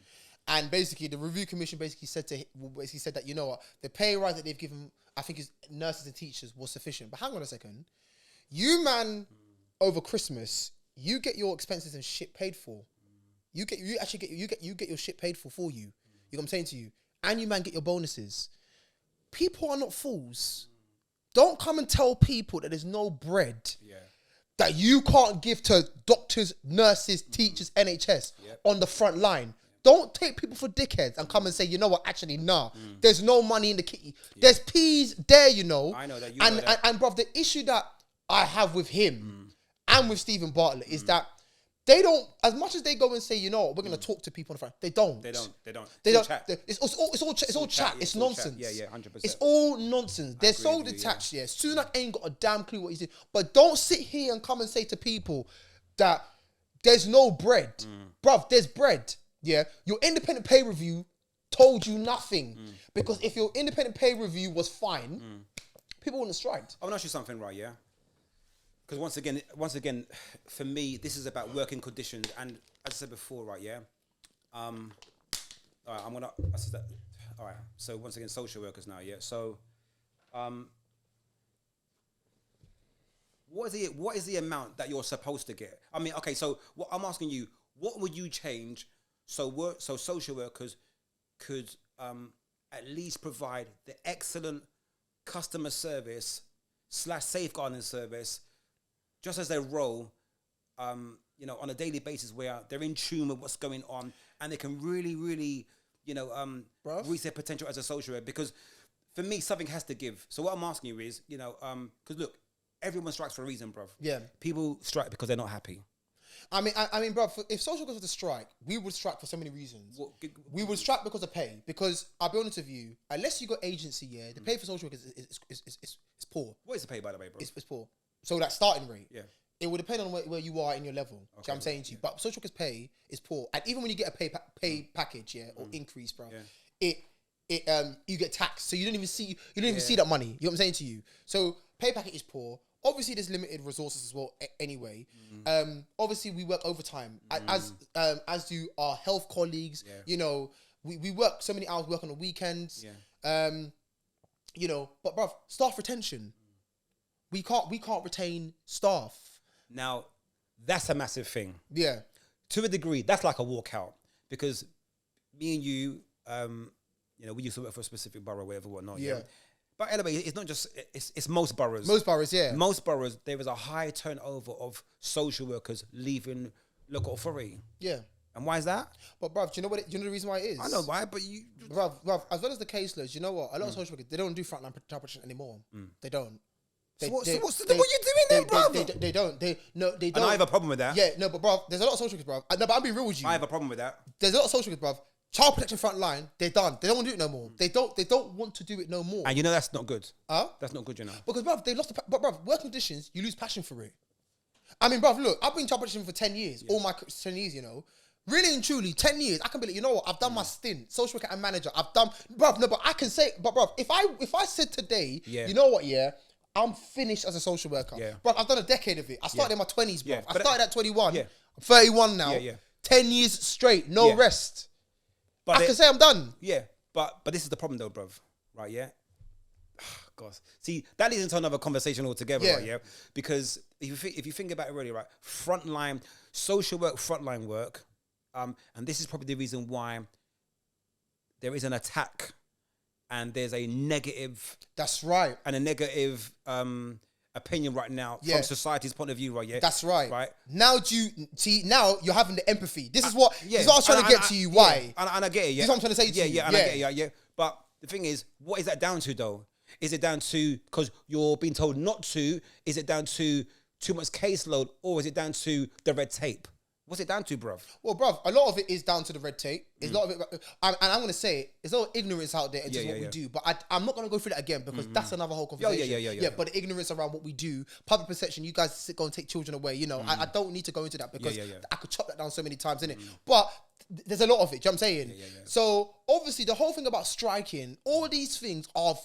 and basically the review commission said that, you know what, the pay rise that they've given, I think, is nurses and teachers, was sufficient. But hang on a second, you man, over Christmas, you get your expenses and shit paid for. You get your shit paid for you. You know what I'm saying to you, and you man get your bonuses. People are not fools. Don't come and tell people that there's no bread. Yeah. That you can't give to doctors, nurses, teachers, NHS on the front line. Don't take people for dickheads and come and say, you know what, actually, nah, there's no money in the kitty. There's peas there, you know. I know that. And bruv, the issue that I have with him and with Stephen Bartlett is that they don't, as much as they go and say, you know what, we're going to talk to people on the front, they don't. They don't. It's all chat. It's nonsense. Yeah, 100%. It's all nonsense. They're so detached, Sunak ain't got a damn clue what he's doing. But don't sit here and come and say to people that there's no bread. Bruv, there's bread. Yeah. Your independent pay review told you nothing. Because if your independent pay review was fine, people wouldn't strike. I want to ask you something, right, yeah? Because once again, for me, this is about working conditions, and as I said before, right? Yeah. All right. So once again, social workers now. Yeah. So, What is the amount that you're supposed to get? I mean, okay, so what I'm asking you, what would you change so social workers could at least provide the excellent customer service / safeguarding service, just as their role, on a daily basis, where they're in tune with what's going on and they can really, really, reach their potential as a social worker. Because for me, something has to give. So what I'm asking you is, because look, everyone strikes for a reason, bruv. Yeah. People strike because they're not happy. I mean, bro, if social workers were to strike, we would strike for so many reasons. We would strike because of pay. Because I'll be honest with you, unless you got agency, the pay for social workers is poor. What is the pay, by the way, bro? It's poor. So that starting rate, Yeah. it would depend on where you are in your level. Okay, what I'm saying to you, but social workers' pay is poor, and even when you get a pay package, or increase, bro, you get taxed, so you don't even see that money. You know what I'm saying to you? So pay packet is poor. Obviously, there's limited resources as well. Anyway, obviously we work overtime as do our health colleagues. Yeah. We work so many hours, work on the weekends. Yeah. But bruv, staff retention. We can't retain staff. Now, that's a massive thing. Yeah. To a degree, that's like a walkout, because me and you, we used to work for a specific borough, whatever, whatnot. Yeah. But anyway, it's not just, it's most boroughs. Most boroughs, yeah. Most boroughs, there is a high turnover of social workers leaving local authority. Yeah. And why is that? But bruv, do you know the reason why it is? I know why, but you... Bruv, as well as the caseloads, you know what? A lot of social workers, they don't do frontline child protection anymore. They don't. What are you doing then, bruv? They don't. They don't. And I have a problem with that. Yeah, no, but bruv, there's a lot of social workers, bruv. No, but I'm being real with you. I have a problem with that. There's a lot of social workers, bruv. Child protection front line, they're done. They don't want to do it no more. They don't want to do it no more. And that's not good. That's not good, Because, bruv, they lost but bruv, working conditions, you lose passion for it. I mean, bruv, look, I've been in child protection for 10 years. All my 10 years, Really and truly, 10 years, I can be like, you know what? I've done my stint, social worker and manager. I've done, bruv, no, but I can say, but bruv, if I said today, you know what, I'm finished as a social worker. Yeah. Bruv, I've done a decade of it. I started in my 20s, bruv. Yeah, I started at 21. Yeah. I'm 31 now. 10 years straight, no rest. But I can say I'm done. Yeah, but this is the problem though, bruv. Right, yeah? God. See, that leads into another conversation altogether, right, yeah? Because if you think about it really, right, frontline, social work, frontline work, and this is probably the reason why there is an attack and there's a negative... That's right. And a negative... opinion right now from society's point of view, right? Yeah, that's right. Right now, now you're having the empathy. This is what I was trying to get to you. Why? And I get it. Yeah, this is what I'm trying to say to you. Yeah, and I get it. Yeah. But the thing is, what is that down to, though? Is it down to because you're being told not to? Is it down to too much caseload, or is it down to the red tape? What's it down to, bruv? Well, bruv, a lot of it is down to the red tape. It's a lot of it, and I'm going to say it, there's a lot of ignorance out there into what we do. But I'm not going to go through that again because that's another whole conversation. Yeah. But the ignorance around what we do, public perception, you guys go and take children away. I don't need to go into that because I could chop that down so many times, innit? But there's a lot of it. Do you know what I'm saying? So obviously, the whole thing about striking, all these things are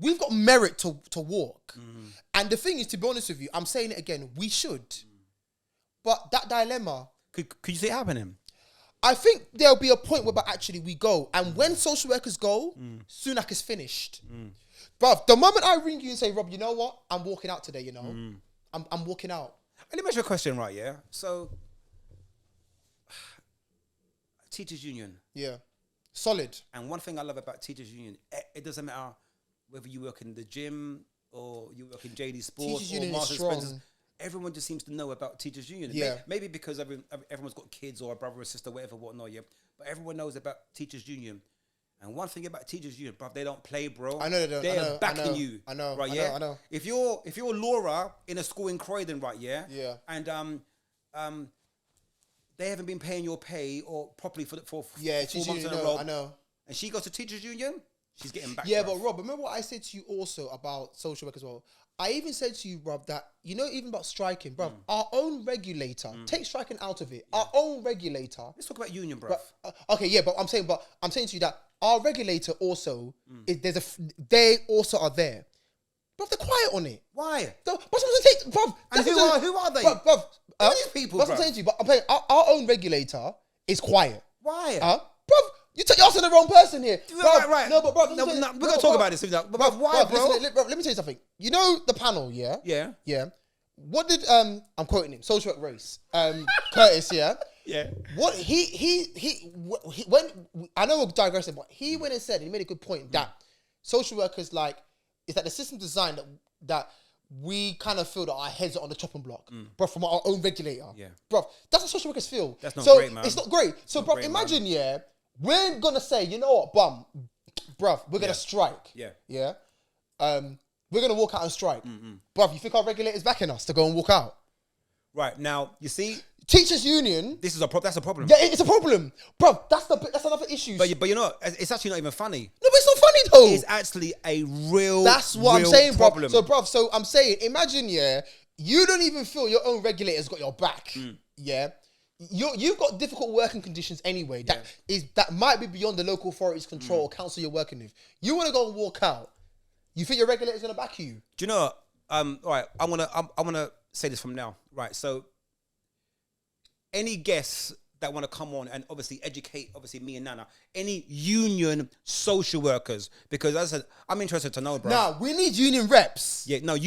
we've got merit to walk. And the thing is, to be honest with you, I'm saying it again, we should. But that dilemma... Could you see it happening? I think there'll be a point where actually we go. And when social workers go, Sunak is finished. Bruv, the moment I ring you and say, Rob, you know what? I'm walking out today, I'm walking out. Let me ask you a question, right, yeah? So, Teachers Union. Yeah. Solid. And one thing I love about Teachers Union, it doesn't matter whether you work in the gym or you work in JD Sports Teachers or Union Marks is and strong. Spencer's. Everyone just seems to know about Teachers Union. Yeah. Maybe because everyone's got kids or a brother or sister, whatever, whatnot, yeah. But everyone knows about Teachers Union. And one thing about Teachers Union, bro, they don't play, bro. I know they don't. They're backing you. I know. Right, I know. If you're Laura in a school in Croydon, right, yeah? Yeah. And they haven't been paying your pay or properly for 4 months in a row. I know. And she goes to Teachers Union, she's getting back. Yeah, but Rob, remember what I said to you also about social work as well? I even said to you, Rob, that, even about striking, bruv, our own regulator, take striking out of it, our own regulator. Let's talk about union, bruv. Okay, yeah, but I'm saying to you that our regulator also, they also are there. Bruv, they're quiet on it. Why? Bruv. And who are they? Bruv, who are these people, that's what I'm saying to you, but I'm saying our own regulator is quiet. Why? Bruv, You're asking the wrong person here. Right. No, but bro, we're gonna talk about this. But why, bro? Listen, let me tell you something. You know the panel, yeah? Yeah. What did I'm quoting him, social work race. Curtis, yeah? Yeah. What he when I know we're digressing, but he went and said, he made a good point that social workers is that the system designed that we kind of feel that our heads are on the chopping block, bro, from our own regulator. Yeah. Bro, that's what social workers feel. That's not so great, man. It's not great. So, bro, imagine, we're gonna say, you know what, bruv, we're gonna strike. Yeah. Yeah. We're gonna walk out and strike. Bruv, you think our regulator's backing us to go and walk out? Right, now, you see, Teachers union. that's a problem. Yeah, it's a problem, bro. That's another issue. But you know, it's actually not even funny. No, but it's not funny though. It's actually a real. That's what I'm saying, problem. bro. So I'm saying, imagine, you don't even feel your own regulator's got your back. Yeah, you've got difficult working conditions anyway. That might be beyond the local authority's control or council you're working with. You want to go and walk out. You think your regulator's gonna back you? Do you know? All right, I'm gonna say this from now. Right, so any guests that want to come on and obviously educate, me and Nana, any union social workers, because as I said, I'm interested to know, bro. Nah, we need union reps. Yeah, no,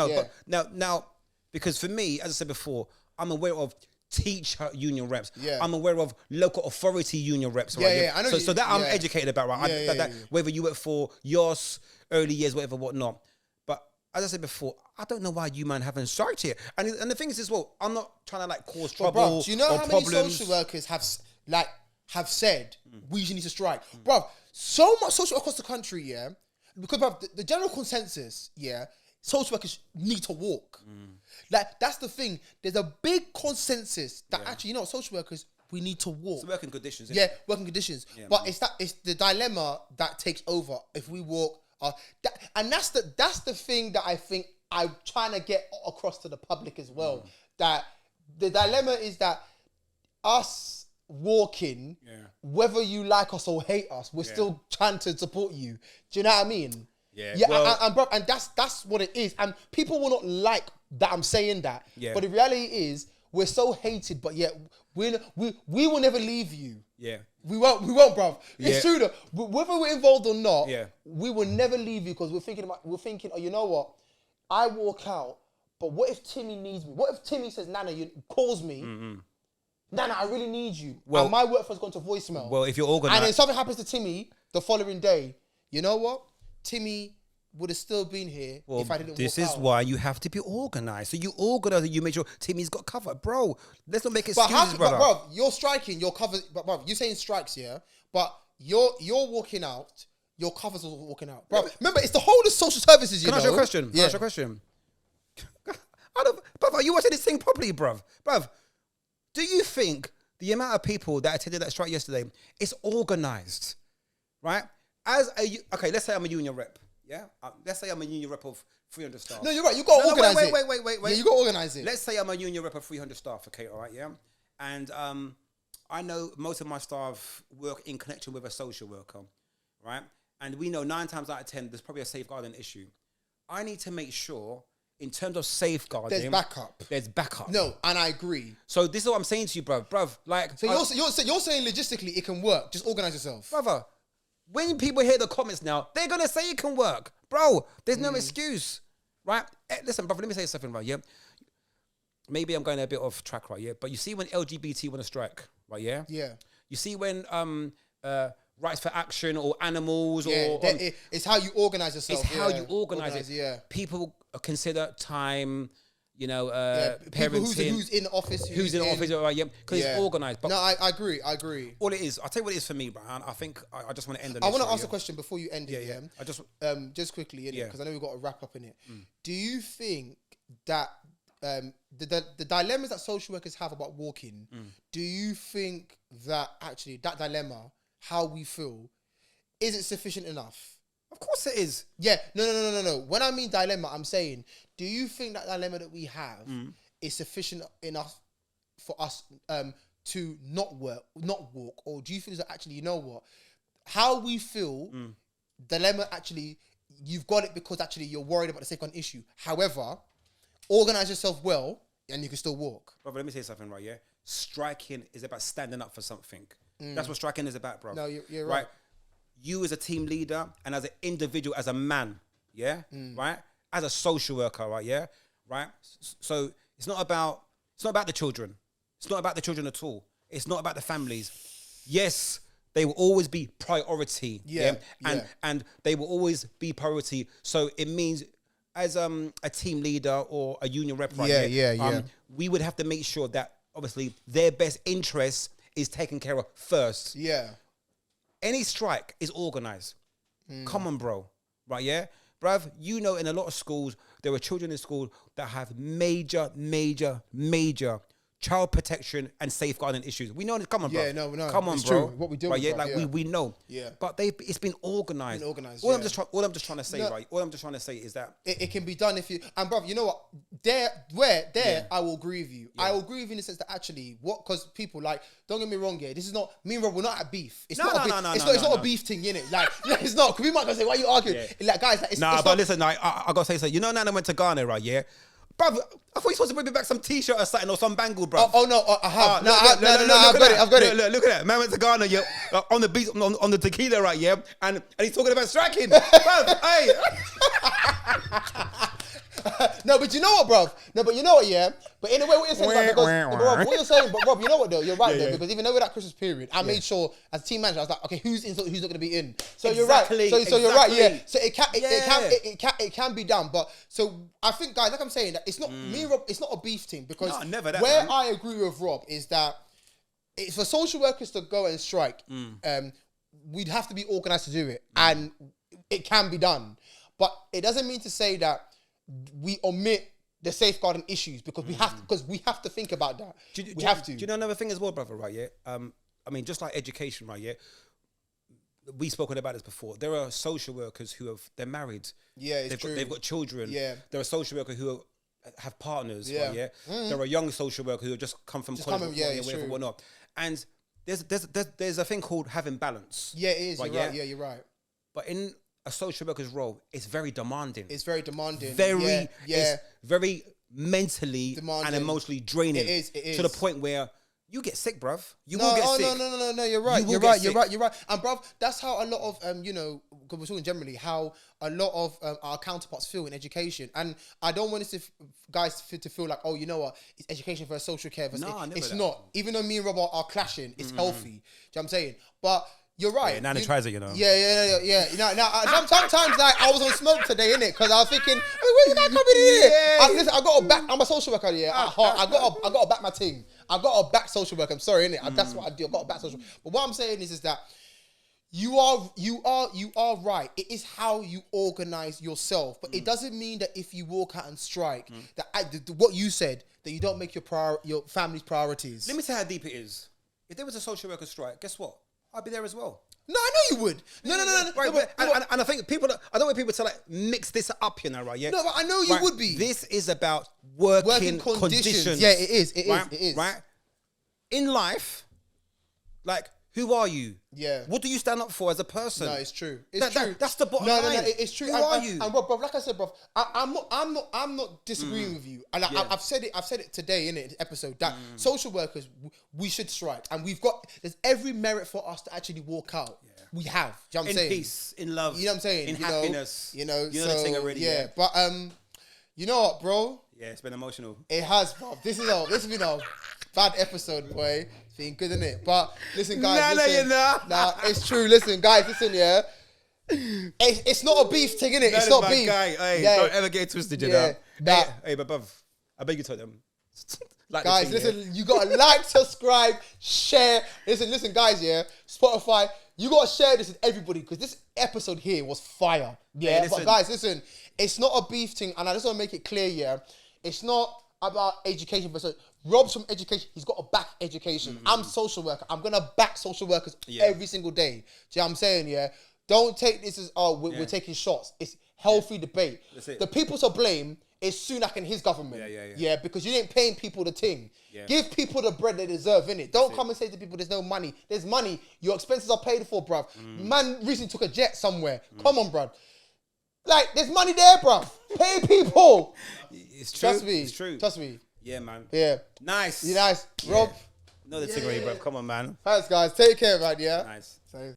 but now, because for me, as I said before, I'm aware of teacher union reps. Yeah. I'm aware of local authority union reps. Right? Yeah, I know. So that I'm educated about, right? Whether you work for YOS, early years, whatnot. But as I said before, I don't know why you man haven't striked here. And the thing is as well, I'm not trying to cause trouble. Bro, do you know how problems. many social workers have said we need to strike? Bro, so much social across the country, because bro, the general consensus, social workers need to walk. That's the thing. There's a big consensus that actually, social workers, we need to walk. It's working conditions. Working conditions. Yeah, but it's the dilemma that takes over if we walk. And that's the thing that I think I'm trying to get across to the public as well. That the dilemma is that us walking, whether you like us or hate us, we're still trying to support you. Do you know what I mean? Yeah. Well, and that's what it is. And people will not like that I'm saying that. Yeah. But the reality is, we're so hated, but yet we will never leave you. Yeah. We won't, bruv. It's true though. Whether we're involved or not, we will never leave you because we're thinking, oh, you know what? I walk out, but what if Timmy needs me? What if Timmy says, Nana, calls me? Nana, I really need you. Well, and my workphone's gone to voicemail. Well, if you're organized. And then something happens to Timmy the following day, you know what? Timmy would have still been here if I didn't walk out. This is why you have to be organized. So you organize and you make sure Timmy's got cover. Bro, let's not make excuses, brother. But bro, you're striking, you're covered. But bro, you're saying strikes, but you're walking out, your covers are walking out. Bro, remember, it's the whole of social services, Can I ask you a question? Can I ask you a question? Brother, you watching this thing properly, bruv. Bruv, do you think the amount of people that attended that strike yesterday is organized, right? Okay, let's say I'm a union rep. Yeah, let's say I'm a union rep of 300 staff. No, you're right. You got to organize it. Wait. Yeah, you got to organize it. Let's say I'm a union rep of 300 staff. Okay, all right, yeah. And I know most of my staff work in connection with a social worker, right? And we know 9 times out of 10, there's probably a safeguarding issue. I need to make sure, in terms of safeguarding, there's backup. There's backup. No, and I agree. So this is what I'm saying to you, bruv. Like, so you're saying logistically it can work. Just organize yourself, brother. When people hear the comments now, they're going to say it can work. Bro, there's no excuse, right? Listen, brother, let me say something, right, yeah? Maybe I'm going a bit off track, right, yeah? But you see when LGBT want to strike, right, yeah? Yeah. You see when Rights for Action or animals or... it's how you organize yourself. It's how you organize it. Yeah. People consider time... parenting. Who's in office? Who's in office? Right, yeah, because it's organised. No, I agree. All it is, I'll tell you what it is for me, but I think I just want to end on I want to ask a question before you end it. Yeah. I just quickly, because I know we've got to wrap up in it. Do you think that the dilemmas that social workers have about walking, do you think that actually that dilemma, how we feel, is it sufficient enough? Of course it is. Yeah. No. When I mean dilemma, I'm saying, do you think that dilemma that we have is sufficient enough for us to not walk? Or do you think that actually, you know what? How we feel, dilemma actually, you've got it because actually you're worried about the safeguarding issue. However, organize yourself well and you can still walk. Brother, let me say something, right, yeah? Striking is about standing up for something. That's what striking is about, bro. No, you're right. You as a team leader and as an individual, as a man, right? As a social worker, right? Yeah, right. So it's not about the children. It's not about the children at all. It's not about the families. Yes, they will always be priority. And they will always be priority. So it means as a team leader or a union rep, right? We would have to make sure that obviously their best interest is taken care of first. Yeah. Any strike is organized. Come on, bro. Right, yeah? Bruv, you know in a lot of schools, there are children in school that have major child protection and safeguarding issues. We know this. Come on, bro. Yeah, no. Come on, it's bro. True. What we do, right? Yeah, we know. Yeah. But it's been organized. All I'm just trying to say, right? All I'm just trying to say is that it can be done if you. And bro, you know what? I will agree with you. Yeah. I will agree with you in the sense that actually, because people like, don't get me wrong, here. This is not me and Rob. We're not at beef. It's not a beef thing, innit? Like, it's not. Cause we might go say, why are you arguing? Yeah. Like, guys, like, but listen, I gotta say something. You know, Nana went to Ghana, right? Yeah. Bruv, I thought you were supposed to bring me back some t-shirt or something or some bangle, bro. Oh no, I have. I've got it. Look at that. Man went to Ghana, yeah, on the beach, on the tequila, right, yeah, and he's talking about striking. Bruv, hey. No, but you know what, bruv? No, but you know what, yeah? But in a way, what you're saying, Rob, what you're saying, but Rob, you know what, though? You're right, though, because even though we're that Christmas period, I made sure, as team manager, I was like, okay, who's in, who's not going to be in? So you're right. So you're right, yeah. So it can be done, but so I think, guys, like I'm saying, that it's not me and Rob, it's not a beef thing, because I agree with Rob is that it's for social workers to go and strike, we'd have to be organised to do it, and it can be done, but it doesn't mean to say that we omit the safeguarding issues because we have to think about that. We have to. Do you know another thing as well, brother? Right? Yeah. I mean, just like education, right? Yeah. We've spoken about this before. There are social workers they're married. Yeah, They've got children. Yeah. There are social workers who have partners. Yeah. Right, yeah. There are young social workers who have just come from college, whatever, whatnot. And there's a thing called having balance. Yeah, it is. Right, you're right. Yeah, you're right. But in a social worker's role, it's very demanding. It's very mentally demanding and emotionally draining. It is. To the point where you get sick, bruv. You will get sick. No, you're right. You're right. And bruv, that's how a lot of, because we're talking generally, how a lot of our counterparts feel in education. And I don't want guys to feel like, oh, you know what, it's education for social care. It's not. Even though me and Rob are clashing, it's healthy. Do you know what I'm saying? But you're right. Yeah, Nana tries it, you know. Yeah. Sometimes like I was on smoke today, innit? Because I was thinking, where's that coming in? Listen, I got to back. I'm a social worker, yeah. At heart, I got to back my team. I got to back social work. I'm sorry, innit? That's what I do. I got to back social. But what I'm saying is that you are right. It is how you organize yourself, but it doesn't mean that if you walk out and strike, that what you said, that you don't make your family's priorities. Let me tell you how deep it is. If there was a social worker strike, guess what? I'd be there as well. No, I know you would. No. Right, and I think I don't want people to like mix this up, you know, right? Yeah. No, but I know you would be. This is about working conditions. Yeah, it is. It is. Right. In life, like, who are you? Yeah. What do you stand up for as a person? No, it's true. It's true. That's the bottom line. No, it's true. Who are you? And bro, like I said, bro, I'm not disagreeing with you. And I've said it today in the episode that social workers, we should strike, and there's every merit for us to actually walk out. Yeah. We have. Do you know what I'm saying? In peace, in love. You know what I'm saying? In happiness. You know. You know the thing already. Yeah. But you know what, bro? Yeah, it's been emotional. It has, bro. This has been a bad episode, boy. It's been good, isn't it? But listen, guys. Nah, it's true. Listen, guys. Listen, yeah. It's not a beef thing, innit? It's not beef. Guy. Hey, don't ever get twisted, you know. Hey, but bruv, I beg you to them. Like guys, listen, you gotta like, subscribe, share. Listen, guys, yeah. Spotify, you gotta share this with everybody because this episode here was fire. Yeah, but guys, listen, it's not a beef thing, and I just wanna make it clear, yeah. It's not about education, but Rob's from education. He's got to back education. I'm social worker. I'm gonna back social workers every single day. Do you know what I'm saying? Yeah. Don't take this as we're taking shots. It's healthy debate. The people to blame is Sunak and his government. Yeah, because you ain't paying people the thing. Yeah. Give people the bread they deserve, innit? Don't come and say to people there's no money. There's money. Your expenses are paid for, bruv. Man recently took a jet somewhere. Come on, bruv. Like, there's money there, bruv. Pay people. It's true. Trust me. It's true. Trust me. Yeah, man. Yeah. Nice. You nice. Rob, No, the thing, bro. Come on, man. Thanks, guys. Take care, man. Yeah. Nice. So.